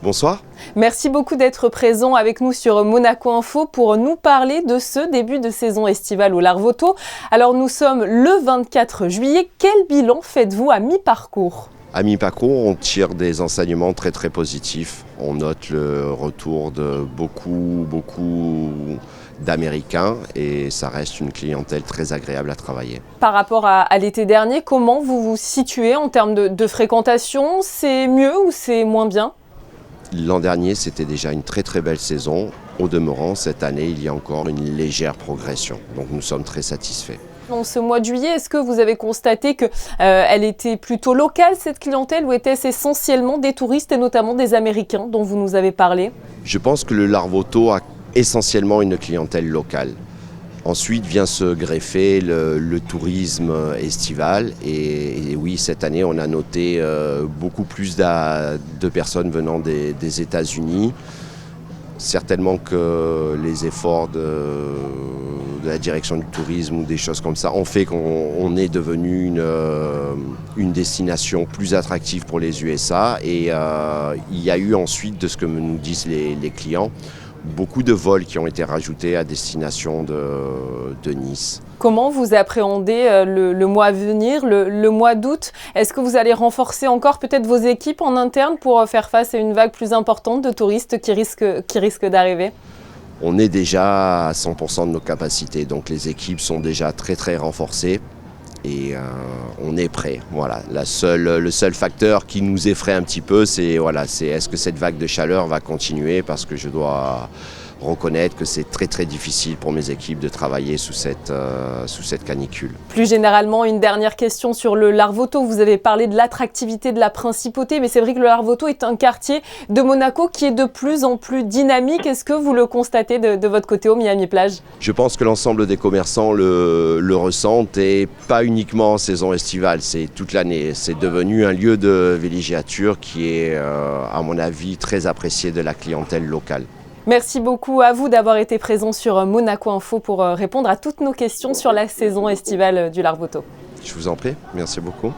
Bonsoir. Merci beaucoup d'être présent avec nous sur Monaco Info pour nous parler de ce début de saison estivale au Larvoto. Alors nous sommes le 24 juillet. Quel bilan faites-vous à mi-parcours ? À mi-parcours, on tire des enseignements très positifs. On note le retour de beaucoup d'Américains et ça reste une clientèle très agréable à travailler. Par rapport à l'été dernier, comment vous vous situez en termes de fréquentation ? C'est mieux ou c'est moins bien ? L'an dernier, c'était déjà une très belle saison. Au demeurant, cette année, il y a encore une légère progression. Donc nous sommes très satisfaits. Dans ce mois de juillet, est-ce que vous avez constaté qu'elle était plutôt locale, cette clientèle, ou était-ce essentiellement des touristes et notamment des Américains dont vous nous avez parlé ? Je pense que le Larvoto a essentiellement une clientèle locale. Ensuite vient se greffer le tourisme estival et oui, cette année on a noté beaucoup plus de personnes venant des États-Unis. Certainement que les efforts de la direction du tourisme ou des choses comme ça ont fait qu'on est devenu une destination plus attractive pour les USA et il y a eu ensuite, de ce que nous disent les clients, beaucoup de vols qui ont été rajoutés à destination de Nice. Comment vous appréhendez le mois à venir, le mois d'août ? Est-ce que vous allez renforcer encore peut-être vos équipes en interne pour faire face à une vague plus importante de touristes qui risque d'arriver ? On est déjà à 100% de nos capacités, donc les équipes sont déjà très renforcées. Et on est prêt. Voilà. Le seul facteur qui nous effraie un petit peu, c'est est-ce que cette vague de chaleur va continuer, parce que je dois reconnaître que c'est très difficile pour mes équipes de travailler sous cette canicule. Plus généralement, une dernière question sur le Larvoto. Vous avez parlé de l'attractivité de la principauté, mais c'est vrai que le Larvoto est un quartier de Monaco qui est de plus en plus dynamique. Est-ce que vous le constatez de votre côté au Miami Plage ? Je pense que l'ensemble des commerçants le ressentent, et pas uniquement en saison estivale, c'est toute l'année. C'est devenu un lieu de villégiature qui est, à mon avis, très apprécié de la clientèle locale. Merci beaucoup à vous d'avoir été présent sur Monaco Info pour répondre à toutes nos questions sur la saison estivale du Larvoto. Je vous en prie, merci beaucoup.